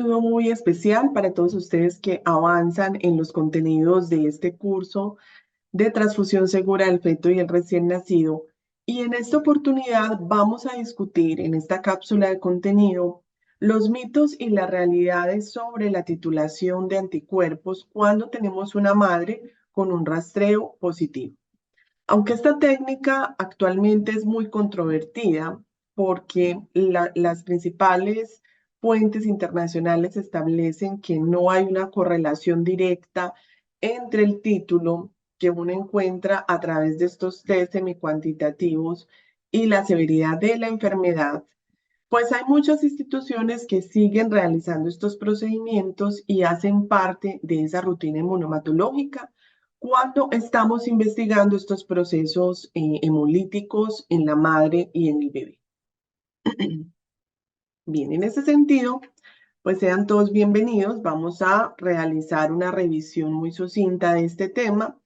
saludo muy especial para todos ustedes que avanzan en los contenidos de este curso de transfusión segura del feto y el recién nacido. Y en esta oportunidad vamos a discutir en esta cápsula de contenido los mitos y las realidades sobre la titulación de anticuerpos cuando tenemos una madre con un rastreo positivo. Aunque esta técnica actualmente es muy controvertida porque las principales fuentes internacionales establecen que no hay una correlación directa entre el título que uno encuentra a través de estos test semicuantitativos y la severidad de la enfermedad, pues hay muchas instituciones que siguen realizando estos procedimientos y hacen parte de esa rutina inmunomatológica cuando estamos investigando estos procesos hemolíticos en la madre y en el bebé. Bien, en ese sentido, pues sean todos bienvenidos. Vamos a realizar una revisión muy sucinta de este tema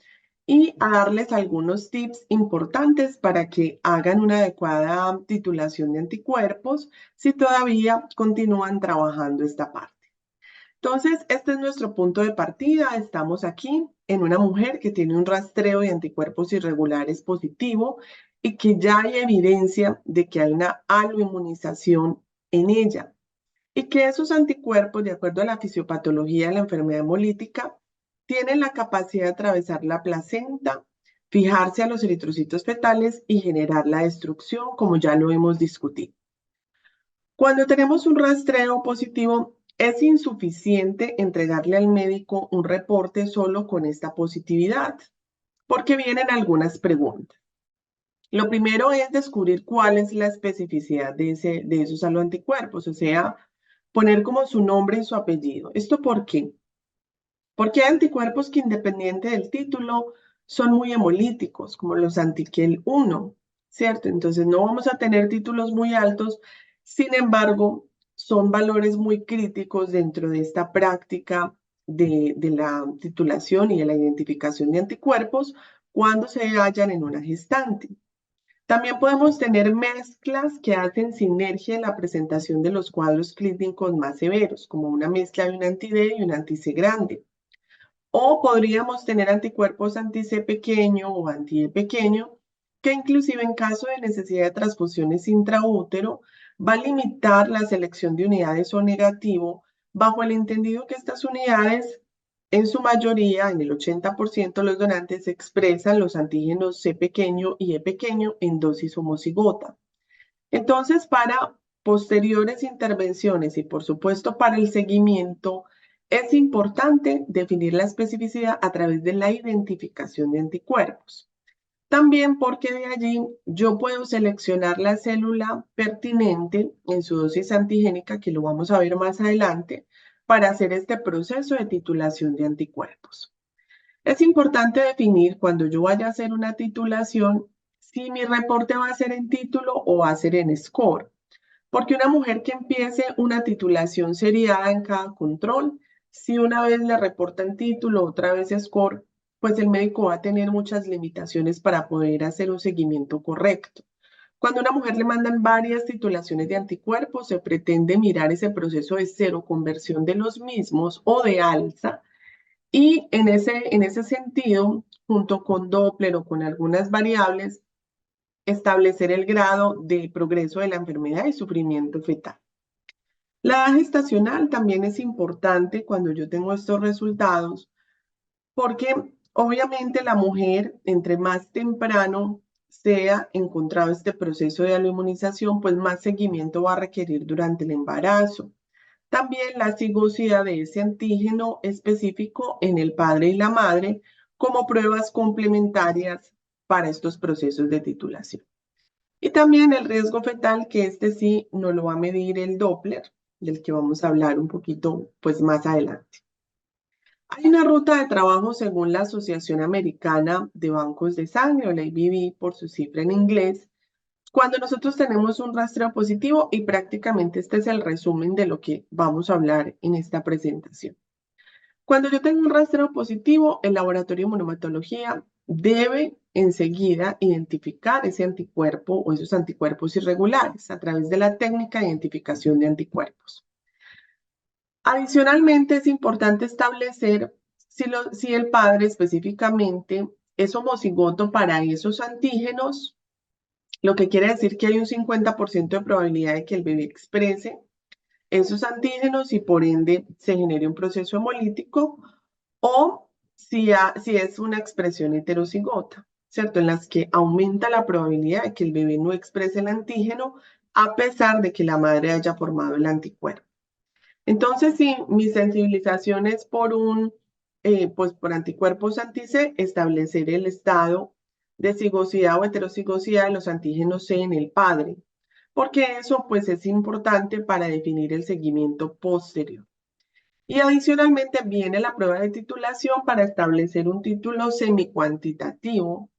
y a darles algunos tips importantes para que hagan una adecuada titulación de anticuerpos si todavía continúan trabajando esta parte. Entonces, este es nuestro punto de partida. Estamos aquí en una mujer que tiene un rastreo de anticuerpos irregulares positivo y que ya hay evidencia de que hay una aloinmunización en ella y que esos anticuerpos, de acuerdo a la fisiopatología de la enfermedad hemolítica, tienen la capacidad de atravesar la placenta, fijarse a los eritrocitos fetales y generar la destrucción, como ya lo hemos discutido. Cuando tenemos un rastreo positivo, es insuficiente entregarle al médico un reporte solo con esta positividad, porque vienen algunas preguntas. Lo primero es descubrir cuál es la especificidad de esos anticuerpos, o sea, poner como su nombre y su apellido. ¿Esto por qué? Porque hay anticuerpos que independiente del título son muy hemolíticos, como los antiquel 1, ¿cierto? Entonces no vamos a tener títulos muy altos, sin embargo, son valores muy críticos dentro de esta práctica de la titulación y de la identificación de anticuerpos cuando se hallan en una gestante. También podemos tener mezclas que hacen sinergia en la presentación de los cuadros clínicos más severos, como una mezcla de un anti-D y un anti-C grande. O podríamos tener anticuerpos anti-C pequeño o anti-E pequeño, que inclusive en caso de necesidad de transfusiones intraútero, va a limitar la selección de unidades O negativo, bajo el entendido que estas unidades, en su mayoría, en el 80% de los donantes, expresan los antígenos C pequeño y E pequeño en dosis homocigota. Entonces, para posteriores intervenciones y, por supuesto, para el seguimiento, es importante definir la especificidad a través de la identificación de anticuerpos. También porque de allí yo puedo seleccionar la célula pertinente en su dosis antigénica, que lo vamos a ver más adelante, para hacer este proceso de titulación de anticuerpos. Es importante definir cuando yo vaya a hacer una titulación si mi reporte va a ser en título o va a ser en score. Porque una mujer que empiece una titulación seriada en cada control, si una vez le reportan título, otra vez score, pues el médico va a tener muchas limitaciones para poder hacer un seguimiento correcto. Cuando a una mujer le mandan varias titulaciones de anticuerpos, se pretende mirar ese proceso de cero conversión de los mismos o de alza. Y en ese sentido, junto con Doppler o con algunas variables, establecer el grado de progreso de la enfermedad y sufrimiento fetal. La edad gestacional también es importante cuando yo tengo estos resultados, porque obviamente la mujer, entre más temprano sea encontrado este proceso de aloinmunización, pues más seguimiento va a requerir durante el embarazo. También la cigosidad de ese antígeno específico en el padre y la madre como pruebas complementarias para estos procesos de titulación. Y también el riesgo fetal, que este sí no lo va a medir el Doppler, del que vamos a hablar un poquito pues más adelante. Hay una ruta de trabajo según la Asociación Americana de Bancos de Sangre, o la ABB por su cifra en inglés, cuando nosotros tenemos un rastreo positivo, y prácticamente este es el resumen de lo que vamos a hablar en esta presentación. Cuando yo tengo un rastreo positivo, el laboratorio de inmunomatología debe enseguida identificar ese anticuerpo o esos anticuerpos irregulares a través de la técnica de identificación de anticuerpos. Adicionalmente, es importante establecer si el padre específicamente es homocigoto para esos antígenos, lo que quiere decir que hay un 50% de probabilidad de que el bebé exprese esos antígenos y por ende se genere un proceso hemolítico, o si es una expresión heterocigota, ¿cierto? En las que aumenta la probabilidad de que el bebé no exprese el antígeno a pesar de que la madre haya formado el anticuerpo. Entonces, sí, mi sensibilización es pues por anticuerpos anti-C, establecer el estado de cigosidad o heterocigosidad de los antígenos C en el padre, porque eso pues es importante para definir el seguimiento posterior. Y adicionalmente viene la prueba de titulación para establecer un título semicuantitativo,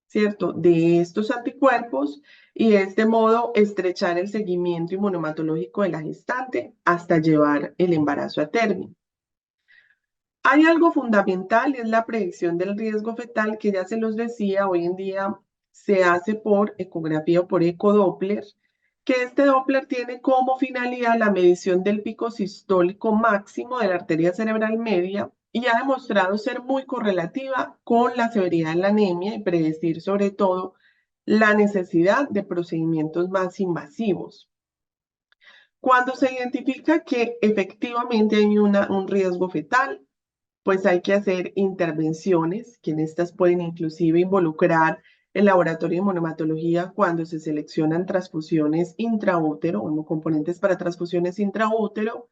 ¿cierto?, de estos anticuerpos y de este modo estrechar el seguimiento inmunomatológico de la gestante hasta llevar el embarazo a término. Hay algo fundamental y es la predicción del riesgo fetal que ya se los decía, hoy en día se hace por ecografía o por ecodoppler, que este Doppler tiene como finalidad la medición del pico sistólico máximo de la arteria cerebral media y ha demostrado ser muy correlativa con la severidad de la anemia y predecir sobre todo la necesidad de procedimientos más invasivos. Cuando se identifica que efectivamente hay un riesgo fetal, pues hay que hacer intervenciones, que en estas pueden inclusive involucrar el laboratorio de inmunomatología cuando se seleccionan transfusiones intraútero o componentes para transfusiones intraútero,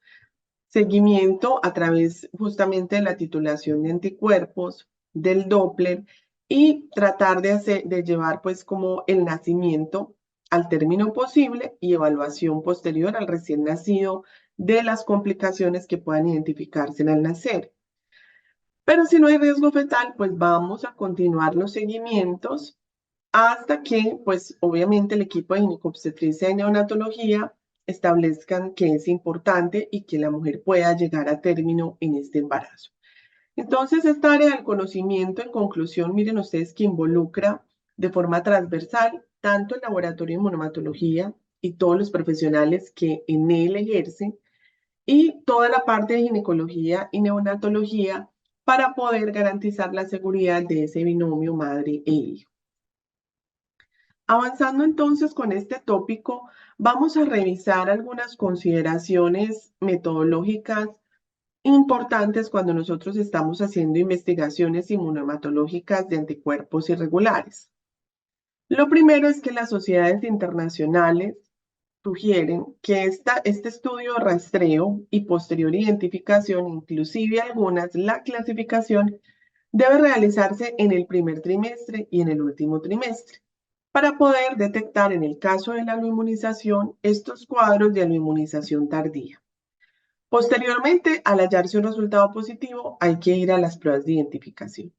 seguimiento a través justamente de la titulación de anticuerpos, del Doppler y tratar de llevar pues como el nacimiento al término posible y evaluación posterior al recién nacido de las complicaciones que puedan identificarse al nacer. Pero si no hay riesgo fetal, pues vamos a continuar los seguimientos hasta que, pues obviamente el equipo de ginecobstetricia y neonatología establezcan que es importante y que la mujer pueda llegar a término en este embarazo. Entonces, esta área del conocimiento, en conclusión, miren ustedes que involucra de forma transversal tanto el laboratorio de inmunomatología y todos los profesionales que en él ejercen, y toda la parte de ginecología y neonatología para poder garantizar la seguridad de ese binomio madre e hijo. Avanzando entonces con este tópico, vamos a revisar algunas consideraciones metodológicas importantes cuando nosotros estamos haciendo investigaciones inmunohematológicas de anticuerpos irregulares. Lo primero es que las sociedades internacionales sugieren que este estudio de rastreo y posterior identificación, inclusive algunas, la clasificación, debe realizarse en el primer trimestre y en el último trimestre, para poder detectar en el caso de la aloinmunización estos cuadros de aloinmunización tardía. Posteriormente, al hallarse un resultado positivo, hay que ir a las pruebas de identificación.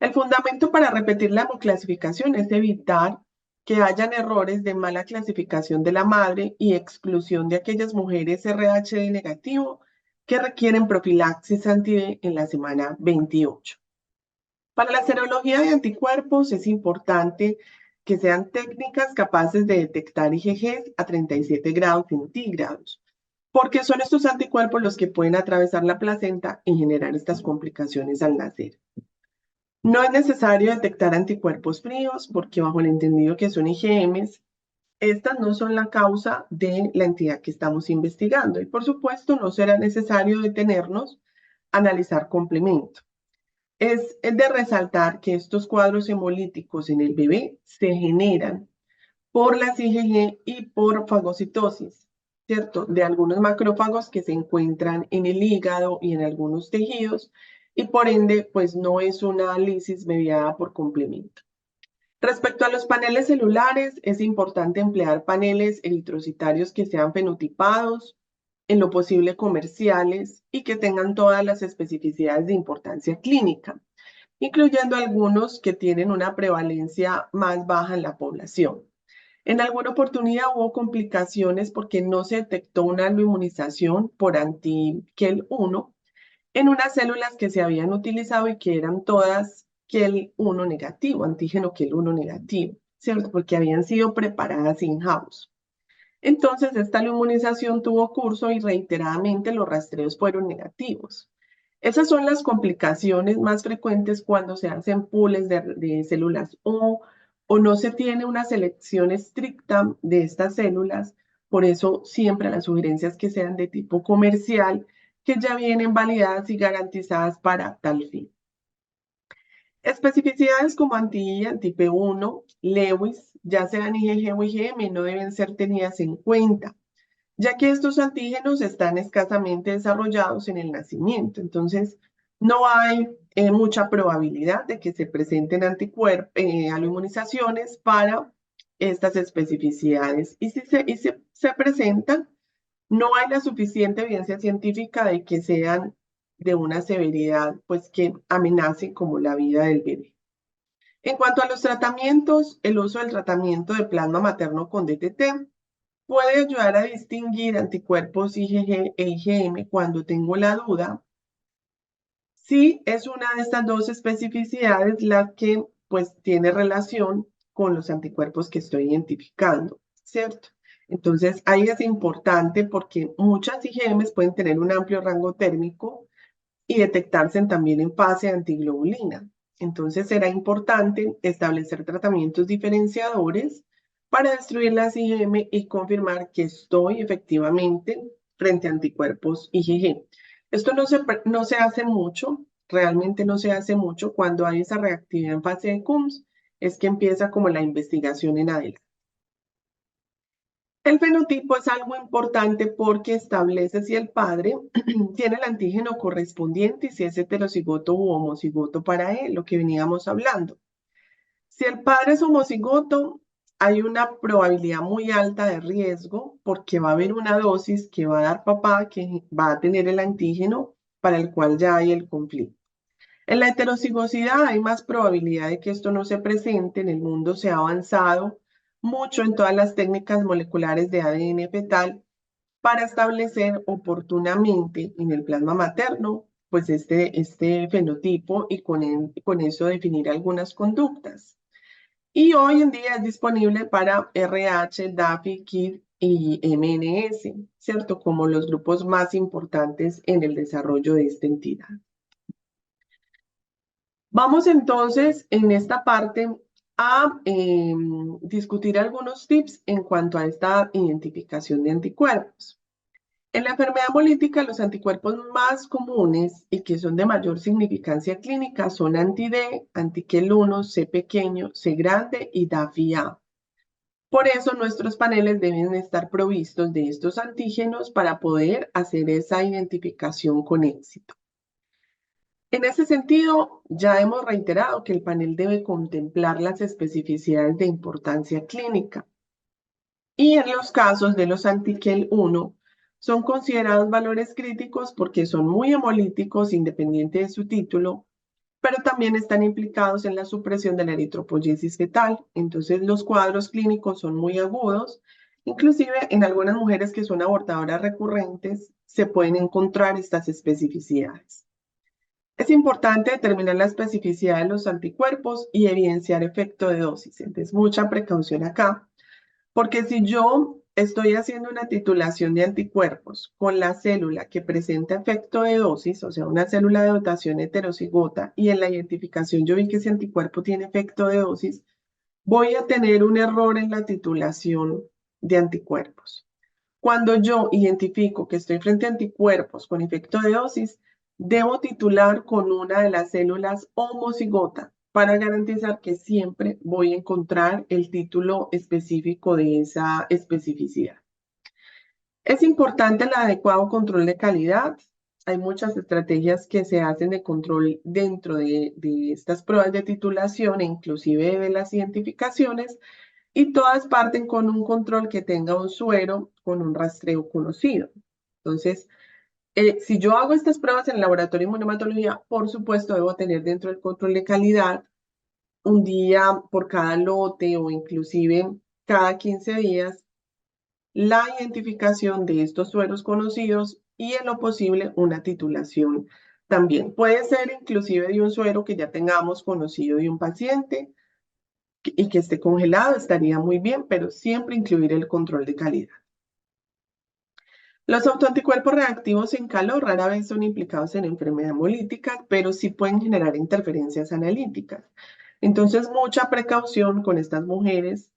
El fundamento para repetir la hemoclasificación es evitar que hayan errores de mala clasificación de la madre y exclusión de aquellas mujeres RHD negativo que requieren profilaxis anti-D en la semana 28. Para la serología de anticuerpos es importante que sean técnicas capaces de detectar IgG a 37 grados centígrados, porque son estos anticuerpos los que pueden atravesar la placenta y generar estas complicaciones al nacer. No es necesario detectar anticuerpos fríos porque bajo el entendido que son IgMs, estas no son la causa de la entidad que estamos investigando y por supuesto no será necesario detenernos a analizar complemento. Es de resaltar que estos cuadros hemolíticos en el bebé se generan por las IgG y por fagocitosis, ¿cierto? De algunos macrófagos que se encuentran en el hígado y en algunos tejidos, y por ende, pues no es una lisis mediada por complemento. Respecto a los paneles celulares, es importante emplear paneles eritrocitarios que sean fenotipados, en lo posible comerciales y que tengan todas las especificidades de importancia clínica, incluyendo algunos que tienen una prevalencia más baja en la población. En alguna oportunidad hubo complicaciones porque no se detectó una inmunización por anti-KEL1 en unas células que se habían utilizado y que eran todas KEL1 negativo, antígeno KEL1 negativo, ¿cierto? Porque habían sido preparadas in-house. Entonces, esta inmunización tuvo curso y reiteradamente los rastreos fueron negativos. Esas son las complicaciones más frecuentes cuando se hacen pools de células o no se tiene una selección estricta de estas células. Por eso siempre las sugerencias que sean de tipo comercial, que ya vienen validadas y garantizadas para tal fin. Especificidades como anti-I, anti-P1, Lewis, ya sean IgG o IgM, no deben ser tenidas en cuenta, ya que estos antígenos están escasamente desarrollados en el nacimiento. Entonces, no hay mucha probabilidad de que se presenten anticuerpos, aloinmunizaciones para estas especificidades. Y si se presentan, no hay la suficiente evidencia científica de que sean de una severidad, pues que amenacen como la vida del bebé. En cuanto a los tratamientos, el uso del tratamiento de plasma materno con DTT puede ayudar a distinguir anticuerpos IgG e IgM cuando tengo la duda si es una de estas dos especificidades la que pues tiene relación con los anticuerpos que estoy identificando, ¿cierto? Entonces ahí es importante porque muchas IgMs pueden tener un amplio rango térmico y detectarse también en fase de antiglobulina. Entonces será importante establecer tratamientos diferenciadores para destruir las IgM y confirmar que estoy efectivamente frente a anticuerpos IgG. Esto no se hace mucho, realmente no se hace mucho cuando hay esa reactividad en fase de CUMS, es que empieza como la investigación en adelante. El fenotipo es algo importante porque establece si el padre tiene el antígeno correspondiente y si es heterocigoto u homocigoto para él, lo que veníamos hablando. Si el padre es homocigoto, hay una probabilidad muy alta de riesgo porque va a haber una dosis que va a dar papá que va a tener el antígeno para el cual ya hay el conflicto. En la heterocigosidad hay más probabilidad de que esto no se presente. En el mundo se ha avanzado mucho en todas las técnicas moleculares de ADN fetal para establecer oportunamente en el plasma materno pues este fenotipo y con eso definir algunas conductas. Y hoy en día es disponible para RH, DAFI, KID y MNS, ¿cierto? Como los grupos más importantes en el desarrollo de esta entidad. Vamos entonces en esta parte a discutir algunos tips en cuanto a esta identificación de anticuerpos. En la enfermedad hemolítica, los anticuerpos más comunes y que son de mayor significancia clínica son anti-D, anti-QEL1, C pequeño, C grande y DAFI-A. Por eso nuestros paneles deben estar provistos de estos antígenos para poder hacer esa identificación con éxito. En ese sentido, ya hemos reiterado que el panel debe contemplar las especificidades de importancia clínica. Y en los casos de los anti-QEL1 son considerados valores críticos porque son muy hemolíticos independiente de su título, pero también están implicados en la supresión de la eritropoyesis fetal. Entonces los cuadros clínicos son muy agudos. Inclusive en algunas mujeres que son abortadoras recurrentes se pueden encontrar estas especificidades. Es importante determinar la especificidad de los anticuerpos y evidenciar efecto de dosis. Entonces, mucha precaución acá, porque si yo estoy haciendo una titulación de anticuerpos con la célula que presenta efecto de dosis, o sea, una célula de dotación heterocigota, y en la identificación yo vi que ese anticuerpo tiene efecto de dosis, voy a tener un error en la titulación de anticuerpos. Cuando yo identifico que estoy frente a anticuerpos con efecto de dosis, debo titular con una de las células homocigota para garantizar que siempre voy a encontrar el título específico de esa especificidad. Es importante el adecuado control de calidad. Hay muchas estrategias que se hacen de control dentro de estas pruebas de titulación e inclusive de las identificaciones, y todas parten con un control que tenga un suero con un rastreo conocido. Entonces, si yo hago estas pruebas en el laboratorio de inmunohematología, por supuesto debo tener dentro del control de calidad un día por cada lote o inclusive cada 15 días la identificación de estos sueros conocidos y en lo posible una titulación también. Puede ser inclusive de un suero que ya tengamos conocido de un paciente y que esté congelado, estaría muy bien, pero siempre incluir el control de calidad. Los autoanticuerpos reactivos en calor rara vez son implicados en enfermedad hemolítica, pero sí pueden generar interferencias analíticas. Entonces, mucha precaución con estas mujeres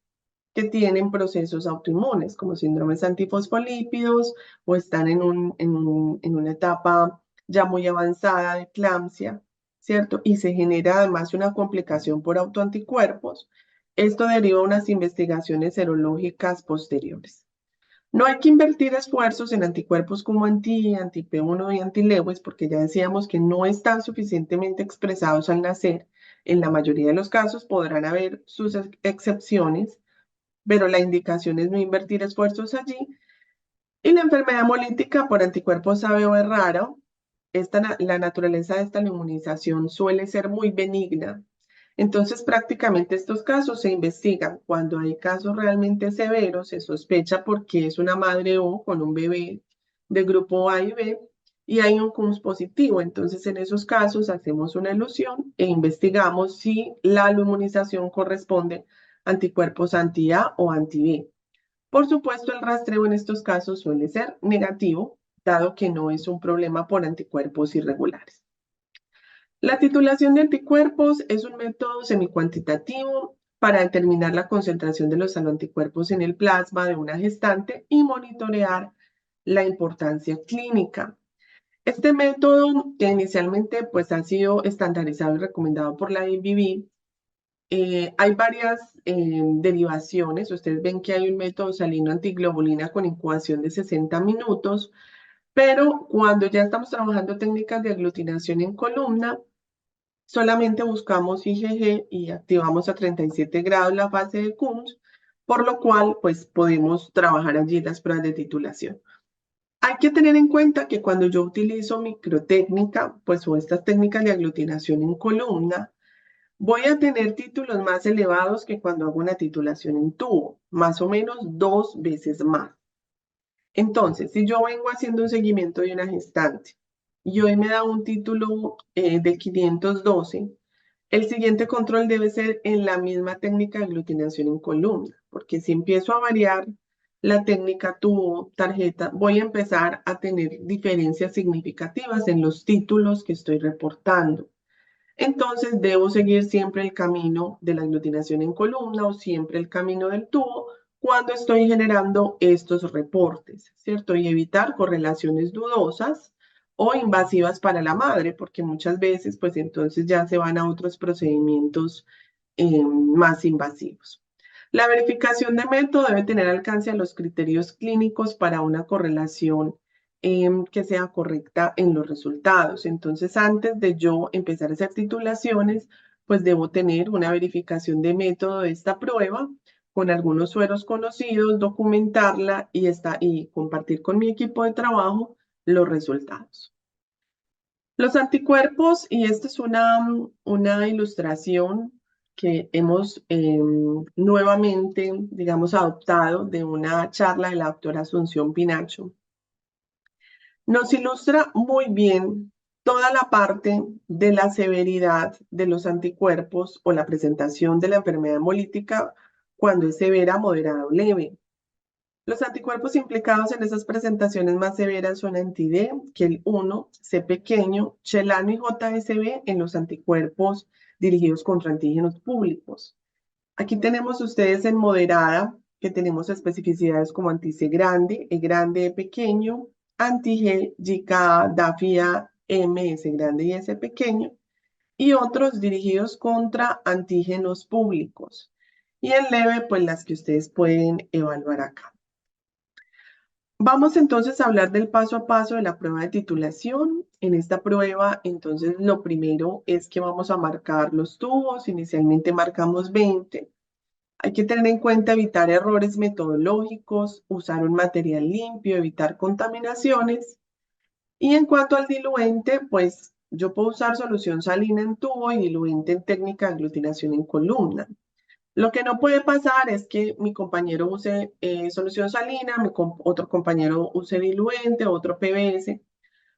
que tienen procesos autoinmunes, como síndromes antifosfolípidos o están en una etapa ya muy avanzada de eclampsia, ¿cierto? Y se genera además una complicación por autoanticuerpos. Esto deriva de unas investigaciones serológicas posteriores. No hay que invertir esfuerzos en anticuerpos como anti-P1 y anti-Lewis, porque ya decíamos que no están suficientemente expresados al nacer. En la mayoría de los casos podrán haber sus excepciones, pero la indicación es no invertir esfuerzos allí. Y la enfermedad hemolítica por anticuerpos A/B es rara. La naturaleza de esta inmunización suele ser muy benigna. Entonces, prácticamente estos casos se investigan. Cuando hay casos realmente severos, se sospecha porque es una madre O con un bebé de grupo A y B y hay un CUMS positivo. Entonces, en esos casos hacemos una elusión e investigamos si la inmunización corresponde a anticuerpos anti-A o anti-B. Por supuesto, el rastreo en estos casos suele ser negativo, dado que no es un problema por anticuerpos irregulares. La titulación de anticuerpos es un método semicuantitativo para determinar la concentración de los anticuerpos en el plasma de una gestante y monitorear la importancia clínica. Este método que inicialmente pues, ha sido estandarizado y recomendado por la INVB. Hay varias derivaciones. Ustedes ven que hay un método salino antiglobulina con incubación de 60 minutos, pero cuando ya estamos trabajando técnicas de aglutinación en columna, solamente buscamos IgG y activamos a 37 grados la fase de Coombs, por lo cual pues podemos trabajar allí las pruebas de titulación. Hay que tener en cuenta que cuando yo utilizo microtécnica, pues o estas técnicas de aglutinación en columna, voy a tener títulos más elevados que cuando hago una titulación en tubo, más o menos 2 veces más. Entonces, si yo vengo haciendo un seguimiento de una gestante y hoy me da un título de 512, el siguiente control debe ser en la misma técnica de aglutinación en columna, porque si empiezo a variar la técnica tubo, tarjeta, voy a empezar a tener diferencias significativas en los títulos que estoy reportando. Entonces, debo seguir siempre el camino de la aglutinación en columna o siempre el camino del tubo cuando estoy generando estos reportes, ¿cierto? Y evitar correlaciones dudosas o invasivas para la madre, porque muchas veces, pues entonces ya se van a otros procedimientos más invasivos. La verificación de método debe tener alcance a los criterios clínicos para una correlación que sea correcta en los resultados. Entonces, antes de yo empezar a hacer titulaciones, pues debo tener una verificación de método de esta prueba con algunos sueros conocidos, documentarla y compartir con mi equipo de trabajo los resultados. Los anticuerpos, y esta es una ilustración que hemos nuevamente, digamos, adoptado de una charla de la doctora Asunción Pinacho, nos ilustra muy bien toda la parte de la severidad de los anticuerpos o la presentación de la enfermedad hemolítica cuando es severa, moderada o leve. Los anticuerpos implicados en esas presentaciones más severas son anti-D, que el 1, C pequeño, chelano y JSB en los anticuerpos dirigidos contra antígenos públicos. Aquí tenemos ustedes en moderada, que tenemos especificidades como anti-C grande, E pequeño, anti-G, GK, DAFIA, M, S grande y S pequeño, y otros dirigidos contra antígenos públicos. Y en leve, pues las que ustedes pueden evaluar acá. Vamos entonces a hablar del paso a paso de la prueba de titulación. En esta prueba, entonces, lo primero es que vamos a marcar los tubos. Inicialmente marcamos 20. Hay que tener en cuenta evitar errores metodológicos, usar un material limpio, evitar contaminaciones. Y en cuanto al diluente, pues yo puedo usar solución salina en tubo y diluente en técnica de aglutinación en columna. Lo que no puede pasar es que mi compañero use solución salina, otro compañero use diluente, otro PBS,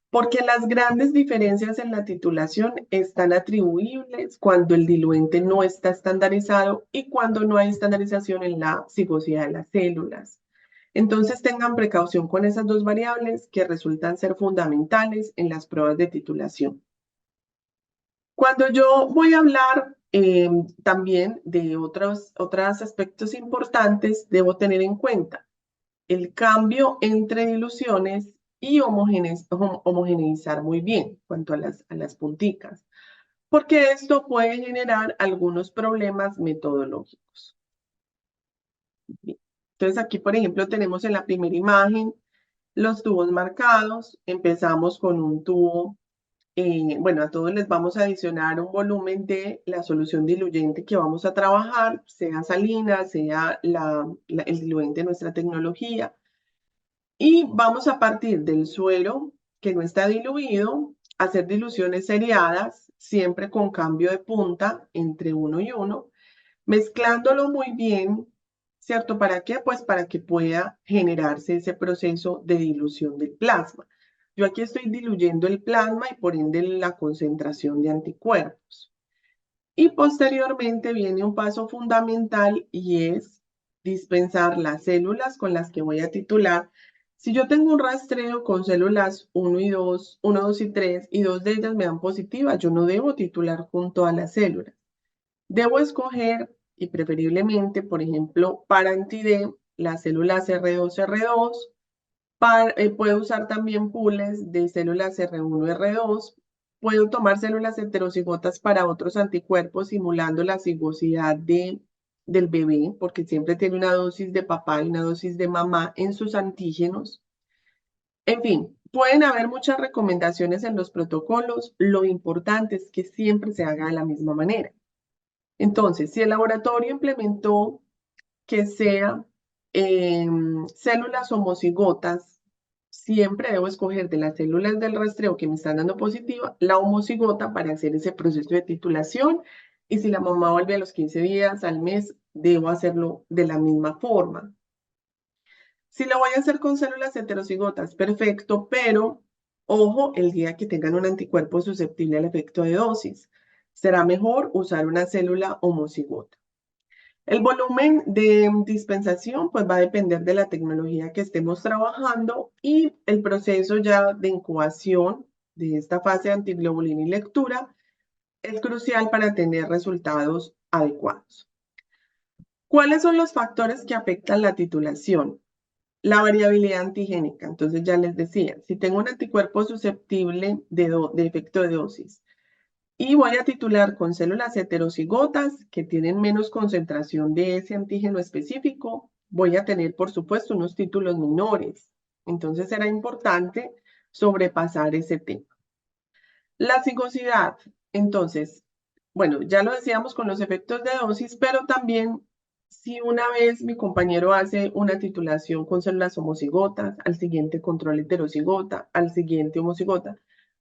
porque las grandes diferencias en la titulación están atribuibles cuando el diluente no está estandarizado y cuando no hay estandarización en la cigosidad de las células. Entonces tengan precaución con esas dos variables que resultan ser fundamentales en las pruebas de titulación. Cuando yo voy a hablar también de otros aspectos importantes, debo tener en cuenta el cambio entre diluciones y homogeneizar muy bien cuanto a las punticas, porque esto puede generar algunos problemas metodológicos. Entonces aquí, por ejemplo, tenemos en la primera imagen los tubos marcados. Empezamos con un tubo. Bueno, a todos les vamos a adicionar un volumen de la solución diluyente que vamos a trabajar, sea salina, sea el diluente de nuestra tecnología. Y vamos a partir del suero que no está diluido, hacer diluciones seriadas, siempre con cambio de punta entre uno y uno, mezclándolo muy bien, ¿cierto? ¿Para qué? Pues para que pueda generarse ese proceso de dilución del plasma. Yo aquí estoy diluyendo el plasma y por ende la concentración de anticuerpos. Y posteriormente viene un paso fundamental y es dispensar las células con las que voy a titular. Si yo tengo un rastreo con células 1 y 2, 1, 2 y 3, y dos de ellas me dan positiva, yo no debo titular con todas las células. Debo escoger, y preferiblemente, por ejemplo, para anti-D, las células R2, R2. Puedo usar también pools de células R1, R2. Puedo tomar células heterocigotas para otros anticuerpos simulando la cigosidad del bebé, porque siempre tiene una dosis de papá y una dosis de mamá en sus antígenos. En fin, pueden haber muchas recomendaciones en los protocolos. Lo importante es que siempre se haga de la misma manera. Entonces, si el laboratorio implementó que sea células homocigotas, siempre debo escoger de las células del rastreo que me están dando positiva, la homocigota para hacer ese proceso de titulación. Y si la mamá vuelve a los 15 días, al mes, debo hacerlo de la misma forma. Si lo voy a hacer con células heterocigotas, perfecto, pero ojo, el día que tengan un anticuerpo susceptible al efecto de dosis, será mejor usar una célula homocigota. El volumen de dispensación pues va a depender de la tecnología que estemos trabajando y el proceso ya de incubación de esta fase de antiglobulina y lectura es crucial para tener resultados adecuados. ¿Cuáles son los factores que afectan la titulación? La variabilidad antigénica. Entonces ya les decía, si tengo un anticuerpo susceptible de efecto de dosis, y voy a titular con células heterocigotas que tienen menos concentración de ese antígeno específico. Voy a tener, por supuesto, unos títulos menores. Entonces será importante sobrepasar ese tema. La cigosidad. Entonces, bueno, ya lo decíamos con los efectos de dosis, pero también si una vez mi compañero hace una titulación con células homocigotas, al siguiente control heterocigota, al siguiente homocigota,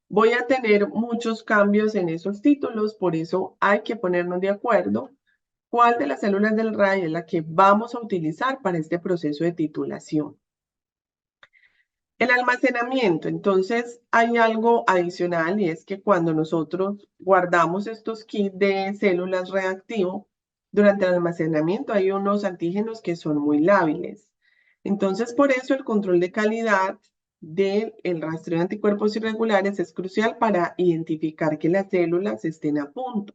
voy a tener muchos cambios en esos títulos, por eso hay que ponernos de acuerdo cuál de las células del RAI es la que vamos a utilizar para este proceso de titulación. El almacenamiento, entonces hay algo adicional y es que cuando nosotros guardamos estos kits de células reactivo, durante el almacenamiento hay unos antígenos que son muy lábiles. Entonces, por eso el control de calidad del rastreo de anticuerpos irregulares es crucial para identificar que las células estén a punto.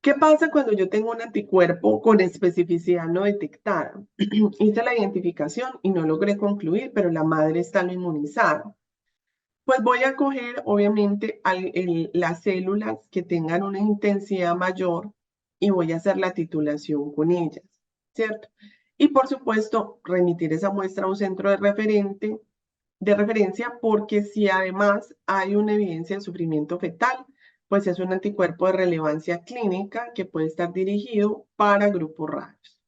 ¿Qué pasa cuando yo tengo un anticuerpo con especificidad no detectada? Hice la identificación y no logré concluir, pero la madre está no inmunizada. Pues voy a coger, obviamente, las células que tengan una intensidad mayor y voy a hacer la titulación con ellas, ¿cierto? Y por supuesto, remitir esa muestra a un centro de referencia, porque si además hay una evidencia de sufrimiento fetal, pues es un anticuerpo de relevancia clínica que puede estar dirigido para grupos raros.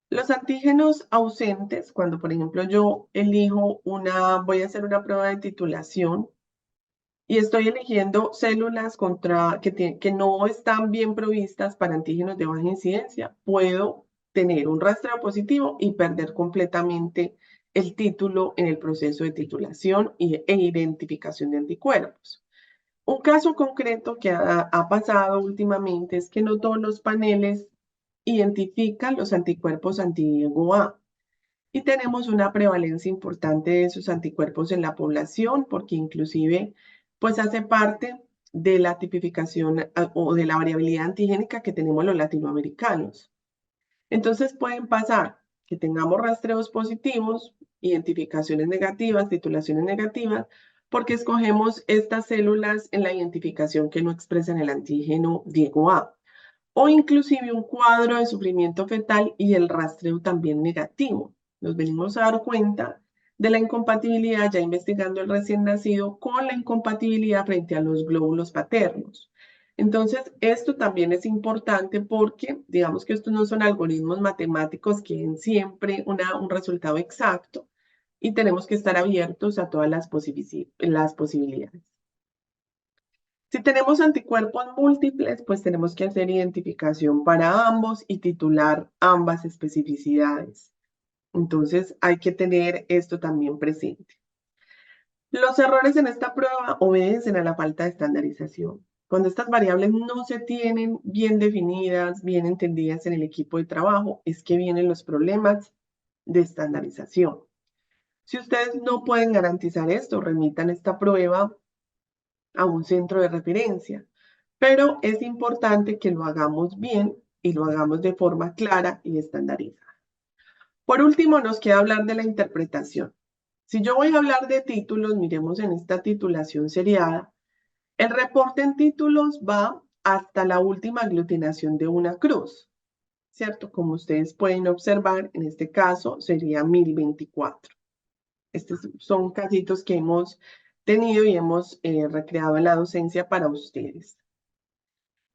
Los antígenos ausentes, cuando por ejemplo yo voy a hacer una prueba de titulación y estoy eligiendo células que no están bien provistas para antígenos de baja incidencia, puedo tener un rastreo positivo y perder completamente el título en el proceso de titulación e identificación de anticuerpos. Un caso concreto que ha pasado últimamente es que no todos los paneles identifican los anticuerpos anti-IgA. Y tenemos una prevalencia importante de esos anticuerpos en la población, porque inclusive pues hace parte de la tipificación o de la variabilidad antigénica que tenemos los latinoamericanos. Entonces pueden pasar que tengamos rastreos positivos, identificaciones negativas, titulaciones negativas, porque escogemos estas células en la identificación que no expresan el antígeno Diego A, o inclusive un cuadro de sufrimiento fetal y el rastreo también negativo. Nos venimos a dar cuenta de la incompatibilidad, ya investigando el recién nacido, con la incompatibilidad frente a los glóbulos paternos. Entonces, esto también es importante porque, digamos que estos no son algoritmos matemáticos que den siempre un resultado exacto y tenemos que estar abiertos a todas las posibilidades. Si tenemos anticuerpos múltiples, pues tenemos que hacer identificación para ambos y titular ambas especificidades. Entonces, hay que tener esto también presente. Los errores en esta prueba obedecen a la falta de estandarización. Cuando estas variables no se tienen bien definidas, bien entendidas en el equipo de trabajo, es que vienen los problemas de estandarización. Si ustedes no pueden garantizar esto, remitan esta prueba a un centro de referencia. Pero es importante que lo hagamos bien y lo hagamos de forma clara y estandarizada. Por último, nos queda hablar de la interpretación. Si yo voy a hablar de títulos, miremos en esta titulación seriada, el reporte en títulos va hasta la última aglutinación de una cruz, ¿cierto? Como ustedes pueden observar, en este caso sería 1024. Estos son casitos que hemos tenido y hemos recreado en la docencia para ustedes.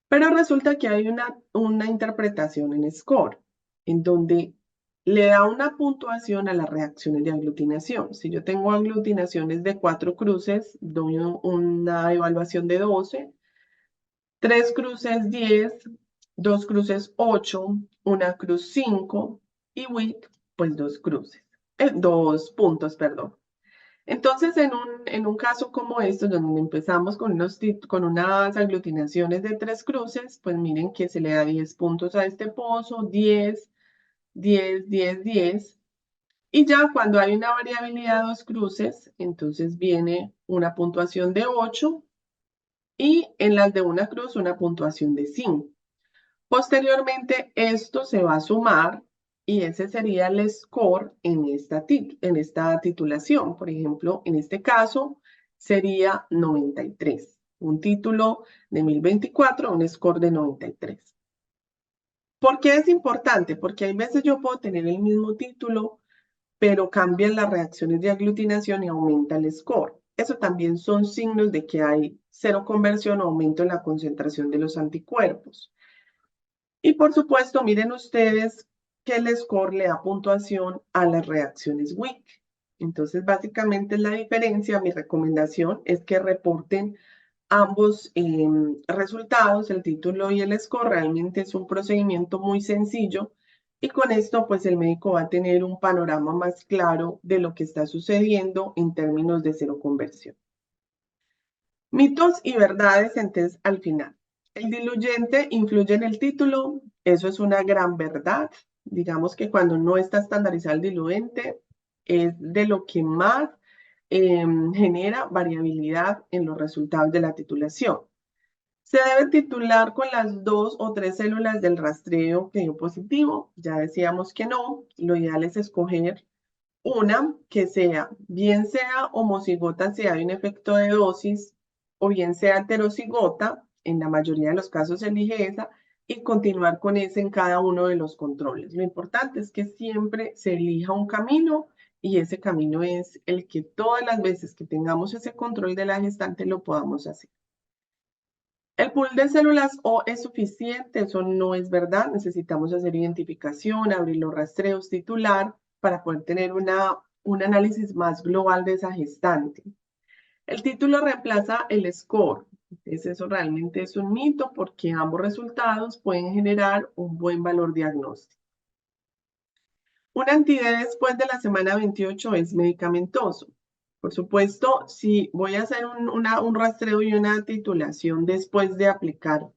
Pero resulta que hay una interpretación en SCORE, en donde le da una puntuación a las reacciones de aglutinación. Si yo tengo aglutinaciones de 4 cruces, doy una evaluación de 12, 3 cruces 10, 2 cruces 8, una cruz 5 y WIC, pues 2 cruces, 2 puntos, perdón. Entonces, en un caso como este, donde empezamos con unas aglutinaciones de 3 cruces, pues miren que se le da 10 puntos a este pozo, 10, 10, 10, 10. Y ya cuando hay una variabilidad de 2 cruces, entonces viene una puntuación de 8 y en las de una cruz una puntuación de 5. Posteriormente, esto se va a sumar y ese sería el score en esta titulación. Por ejemplo, en este caso sería 93. Un título de 1024, un score de 93. ¿Por qué es importante? Porque hay veces yo puedo tener el mismo título, pero cambian las reacciones de aglutinación y aumenta el score. Eso también son signos de que hay cero conversión o aumento en la concentración de los anticuerpos. Y por supuesto, miren ustedes que el score le da puntuación a las reacciones WIC. Entonces, básicamente la diferencia, mi recomendación es que reporten ambos resultados, el título y el score. Realmente es un procedimiento muy sencillo y con esto pues el médico va a tener un panorama más claro de lo que está sucediendo en términos de cero conversión. Mitos y verdades, entonces, al final. El diluyente influye en el título, eso es una gran verdad. Digamos que cuando no está estandarizado el diluente, es de lo que más genera variabilidad en los resultados de la titulación. Se debe titular con las 2 o 3 células del rastreo que dio positivo. Ya decíamos que no, lo ideal es escoger una que sea, bien sea homocigota si hay un efecto de dosis, o bien sea heterocigota, en la mayoría de los casos se elige esa, y continuar con ese en cada uno de los controles. Lo importante es que siempre se elija un camino y ese camino es el que todas las veces que tengamos ese control de la gestante lo podamos hacer. El pool de células O es suficiente, eso no es verdad. Necesitamos hacer identificación, abrir los rastreos, titular, para poder tener un análisis más global de esa gestante. El título reemplaza el score. Entonces, eso realmente es un mito porque ambos resultados pueden generar un buen valor diagnóstico. Un anti-D después de la semana 28 es medicamentoso. Por supuesto, si voy a hacer un rastreo y una titulación después de aplicar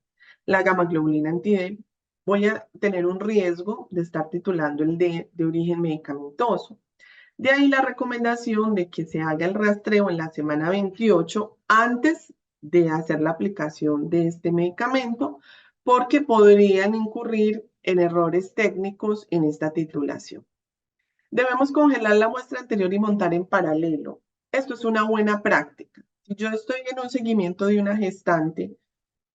la gamma globulina anti-D, voy a tener un riesgo de estar titulando el de origen medicamentoso. De ahí la recomendación de que se haga el rastreo en la semana 28 antes de hacer la aplicación de este medicamento, porque podrían incurrir en errores técnicos en esta titulación. Debemos congelar la muestra anterior y montar en paralelo. Esto es una buena práctica. Si yo estoy en un seguimiento de una gestante,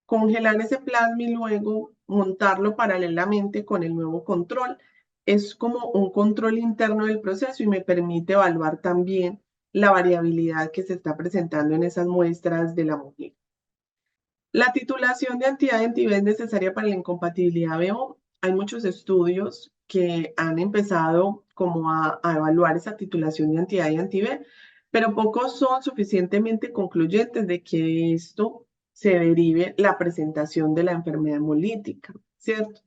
congelar ese plasma y luego montarlo paralelamente con el nuevo control es como un control interno del proceso y me permite evaluar también la variabilidad que se está presentando en esas muestras de la mujer. La titulación de anti-A es necesaria para la incompatibilidad BO. Hay muchos estudios que han empezado como a evaluar esa titulación de anti-A y anti-B, pero pocos son suficientemente concluyentes de que de esto se derive la presentación de la enfermedad hemolítica, ¿cierto?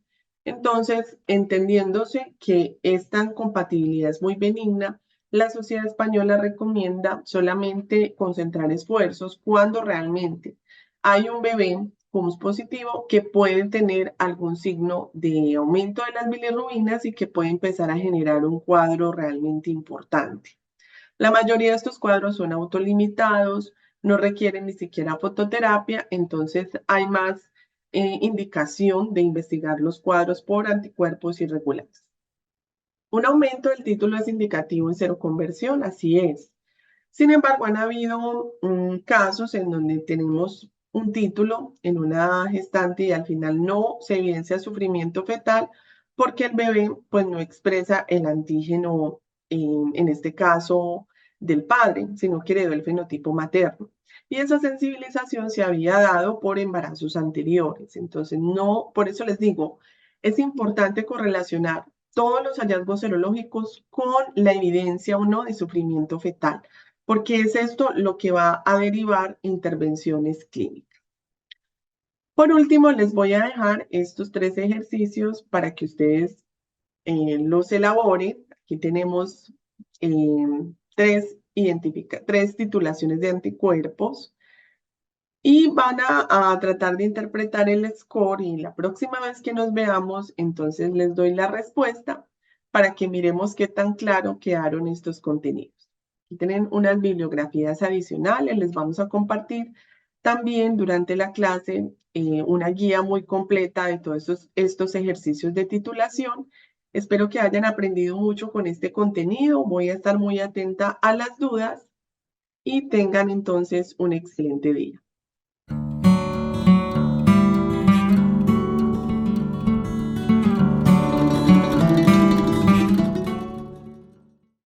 Entonces, entendiéndose que esta incompatibilidad es muy benigna, la Sociedad Española recomienda solamente concentrar esfuerzos cuando realmente hay un bebé CUMS positivo que puede tener algún signo de aumento de las bilirrubinas y que puede empezar a generar un cuadro realmente importante. La mayoría de estos cuadros son autolimitados, no requieren ni siquiera fototerapia, entonces hay más indicación de investigar los cuadros por anticuerpos irregulares. Un aumento del título es indicativo en seroconversión, así es. Sin embargo, han habido casos en donde tenemos un título en una gestante y al final no se evidencia sufrimiento fetal porque el bebé pues no expresa el antígeno, en este caso del padre, sino que heredó el fenotipo materno. Y esa sensibilización se había dado por embarazos anteriores. Entonces, no, por eso les digo, es importante correlacionar todos los hallazgos serológicos con la evidencia o no de sufrimiento fetal, porque es esto lo que va a derivar intervenciones clínicas. Por último, les voy a dejar estos 3 ejercicios para que ustedes los elaboren. Aquí tenemos 3 titulaciones de anticuerpos y van a tratar de interpretar el score y la próxima vez que nos veamos, entonces les doy la respuesta para que miremos qué tan claro quedaron estos contenidos. Aquí tienen unas bibliografías adicionales, les vamos a compartir también durante la clase una guía muy completa de todos estos ejercicios de titulación. Espero que hayan aprendido mucho con este contenido. Voy a estar muy atenta a las dudas y tengan entonces un excelente día.